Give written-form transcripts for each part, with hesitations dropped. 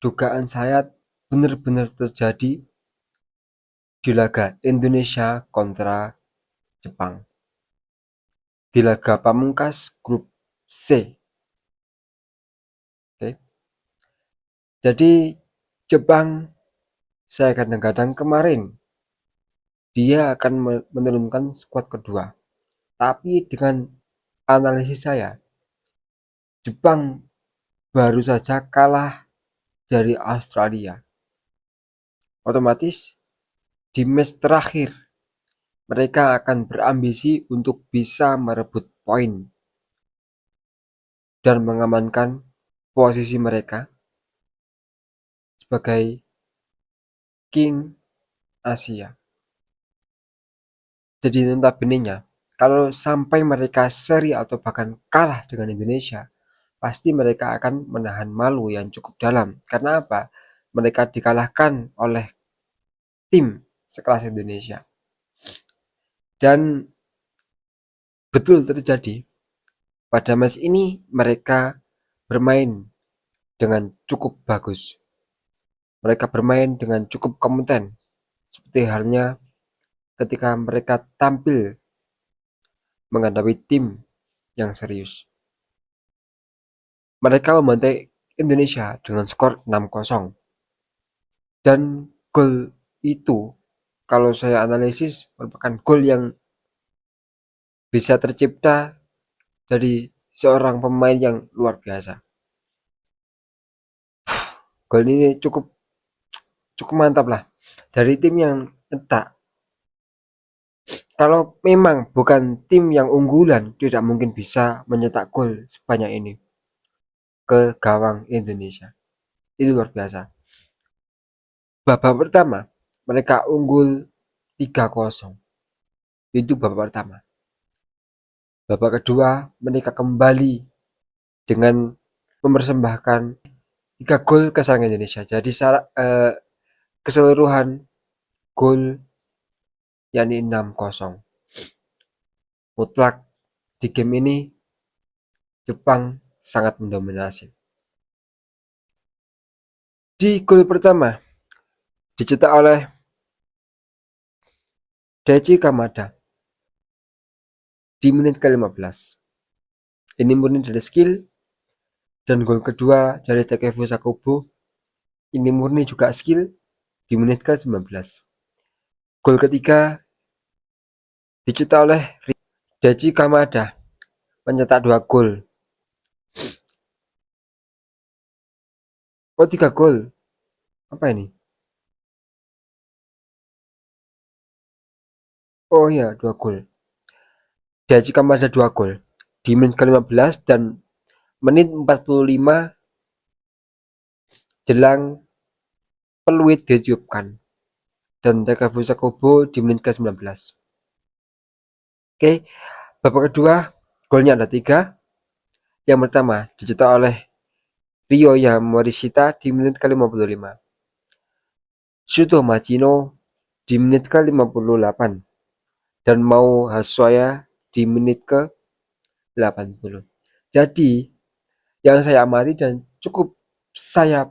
dugaan saya benar-benar terjadi di laga Indonesia kontra Jepang. Di laga pamungkas grup C. Oke. Jadi Jepang saya kadang-kadang kemarin dia akan menurunkan skuad kedua. Tapi dengan analisis saya, Jepang baru saja kalah dari Australia. Otomatis di match terakhir mereka akan berambisi untuk bisa merebut poin dan mengamankan posisi mereka sebagai King Asia. Jadi notabene-nya, kalau sampai mereka seri atau bahkan kalah dengan Indonesia, pasti mereka akan menahan malu yang cukup dalam. Karena apa? Mereka dikalahkan oleh tim sekelas Indonesia. Dan betul terjadi, pada match ini mereka bermain dengan cukup bagus. Mereka bermain dengan cukup kompeten. Seperti halnya ketika mereka tampil menghadapi tim yang serius. Mereka membantai Indonesia dengan skor 6-0. Dan gol itu kalau saya analisis merupakan gol yang bisa tercipta dari seorang pemain yang luar biasa. Gol ini cukup cukup mantap lah dari tim yang cetak. Kalau memang bukan tim yang unggulan, tidak mungkin bisa mencetak gol sebanyak ini ke gawang Indonesia. Itu luar biasa. Babak pertama mereka unggul 3-0. Itu babak pertama. Babak kedua mereka kembali dengan mempersembahkan 3 gol ke sarang Indonesia. Jadi keseluruhan gol yakni 6-0. Mutlak di game ini Jepang sangat mendominasi. Di gol pertama dicetak oleh Daichi Kamada di menit ke-15. Ini murni dari skill. Dan gol kedua dari Takefusa Kobo ini murni juga skill di menit ke-19. Gol ketiga dicetak oleh Daichi Kamada mencetak 2 gol. Oh, 3 gol. Apa ini? Oh iya, 2 gol. Daichi Kamada 2 gol di menit ke-15 dan menit 45 jelang peluit ditiupkan dan Takefusa Kobo di menit ke-19. Oke, babak kedua golnya ada 3. Yang pertama dicetak oleh Ryoya Morishita di menit ke-55. Shuto Machino di menit ke-58 dan Mau Haswaya di menit ke-80. Jadi yang saya amati dan cukup saya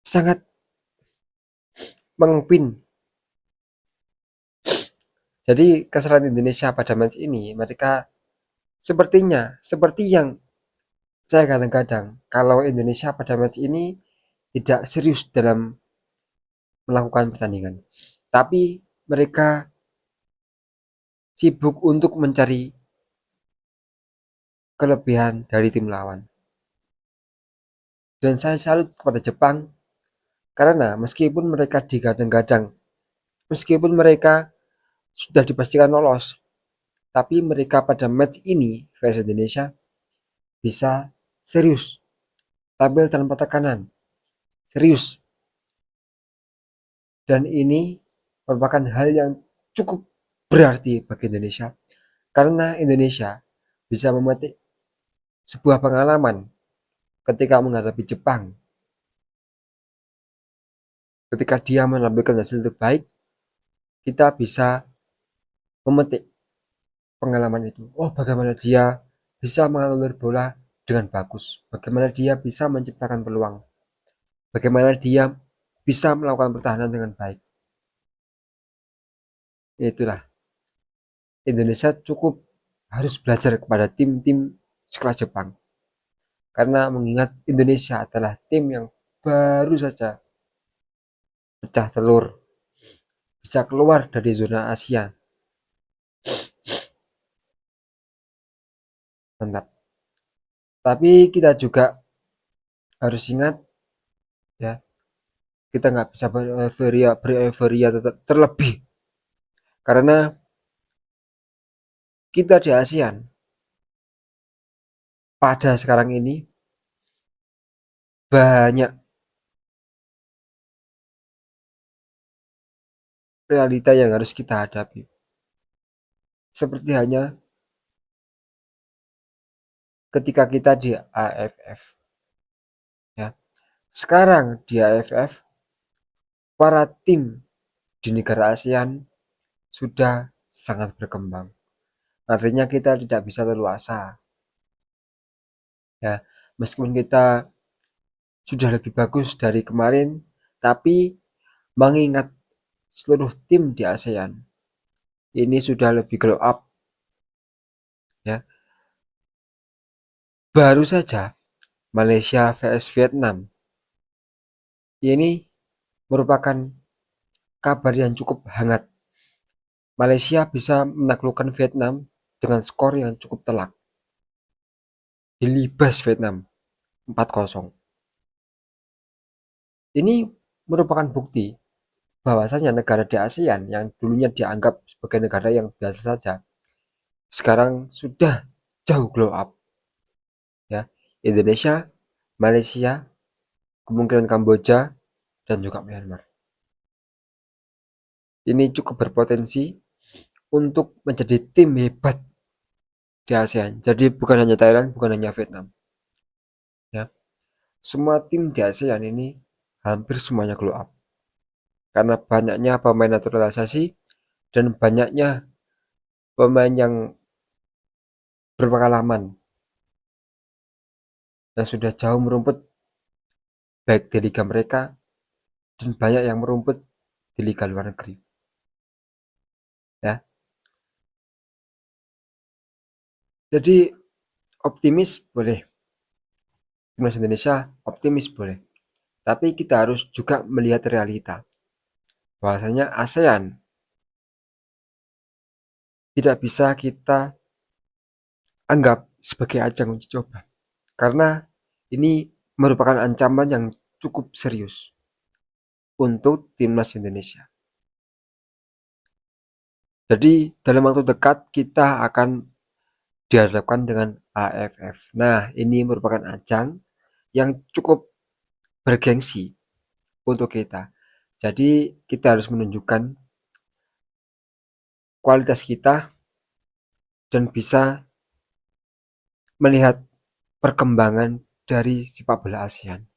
sangat mengpin. Jadi kesalahan Indonesia pada match ini mereka sepertinya seperti yang saya kadang-kadang kalau Indonesia pada match ini tidak serius dalam melakukan pertandingan. Tapi mereka sibuk untuk mencari kelebihan dari tim lawan. Dan saya salut kepada Jepang karena meskipun mereka digadang-gadang, meskipun mereka sudah dipastikan lolos, tapi mereka pada match ini versi Indonesia bisa serius, tampil tanpa tekanan, serius. Dan ini merupakan hal yang cukup berarti bagi Indonesia karena Indonesia bisa memetik sebuah pengalaman ketika menghadapi Jepang. Ketika dia menampilkan hasil terbaik, kita bisa memetik pengalaman itu. Oh, bagaimana dia bisa menganulir bola dengan bagus, bagaimana dia bisa menciptakan peluang, bagaimana dia bisa melakukan pertahanan dengan baik. Itulah, Indonesia cukup harus belajar kepada tim-tim sekelas Jepang. Karena mengingat Indonesia adalah tim yang baru saja pecah telur, bisa keluar dari zona Asia. Mantap. Tapi kita juga harus ingat, ya, kita nggak bisa bereuforiya terlebih. Karena kita di ASEAN pada sekarang ini banyak realita yang harus kita hadapi. Seperti hanya ketika kita di AFF. Ya. Sekarang di AFF, para tim di negara ASEAN sudah sangat berkembang. Artinya kita tidak bisa leluasa. Ya, meskipun kita sudah lebih bagus dari kemarin, tapi mengingat seluruh tim di ASEAN ini sudah lebih glow up. Ya, baru saja Malaysia vs Vietnam ini merupakan kabar yang cukup hangat. Malaysia bisa menaklukkan Vietnam dengan skor yang cukup telak. Dilibas Vietnam 4-0. Ini merupakan bukti bahwasanya negara di ASEAN yang dulunya dianggap sebagai negara yang biasa saja, sekarang sudah jauh glow up. Ya, Indonesia, Malaysia, kemungkinan Kamboja, dan juga Myanmar. Ini cukup berpotensi untuk menjadi tim hebat di ASEAN. Jadi bukan hanya Thailand, bukan hanya Vietnam. Ya, semua tim di ASEAN ini hampir semuanya glow up. Karena banyaknya pemain naturalisasi dan banyaknya pemain yang berpengalaman yang sudah jauh merumput baik di liga mereka dan banyak yang merumput di liga luar negeri. Ya, jadi optimis boleh, timnas Indonesia optimis boleh, tapi kita harus juga melihat realita bahwasanya ASEAN tidak bisa kita anggap sebagai ajang uji coba karena ini merupakan ancaman yang cukup serius untuk timnas Indonesia. Jadi dalam waktu dekat kita akan dihadapkan dengan AFF. Nah, ini merupakan ajang yang cukup bergengsi untuk kita. Jadi kita harus menunjukkan kualitas kita dan bisa melihat perkembangan dari sepak bola ASEAN.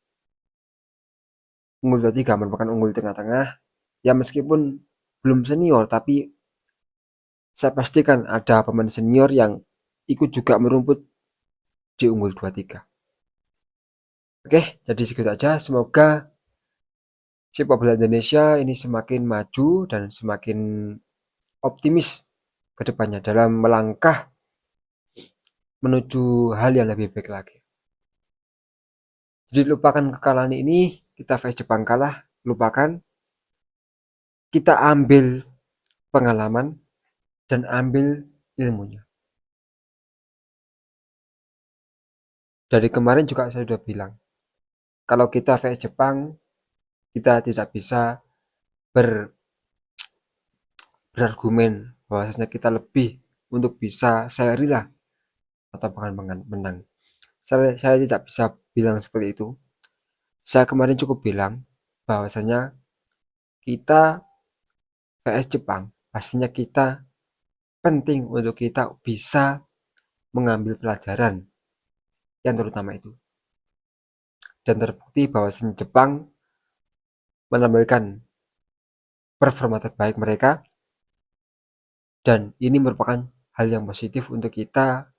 Unggul 23 merupakan unggul tengah-tengah, ya meskipun belum senior, tapi saya pastikan ada pemain senior yang ikut juga merumput di unggul 23. Oke, jadi segitu aja. Semoga sepak bola Indonesia ini semakin maju dan semakin optimis ke depannya dalam melangkah menuju hal yang lebih baik lagi. Jadi lupakan kekalahan ini, kita face Jepang kalah, lupakan, kita ambil pengalaman dan ambil ilmunya. Dari kemarin juga saya sudah bilang, kalau kita face Jepang, kita tidak bisa ber, berargumen bahwasanya kita lebih untuk bisa seri lah atau bahkan menang. Saya tidak bisa bilang seperti itu. Saya kemarin cukup bilang bahwasanya kita PS Jepang, pastinya kita penting untuk kita bisa mengambil pelajaran yang terutama itu. Dan terbukti bahwasanya Jepang menampilkan performa terbaik mereka dan ini merupakan hal yang positif untuk kita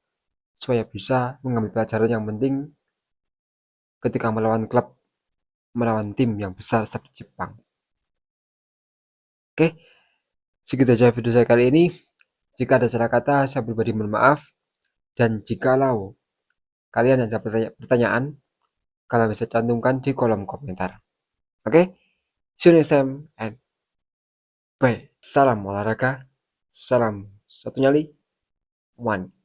supaya bisa mengambil pelajaran yang penting ketika melawan tim yang besar seperti Jepang. Oke, segitu aja video saya kali ini. Jika ada salah kata, saya pribadi mohon maaf. Dan jikalau kalian ada pertanyaan, kalian bisa cantumkan di kolom komentar. Oke, see you next time and bye. Salam olahraga, salam satu nyali, one.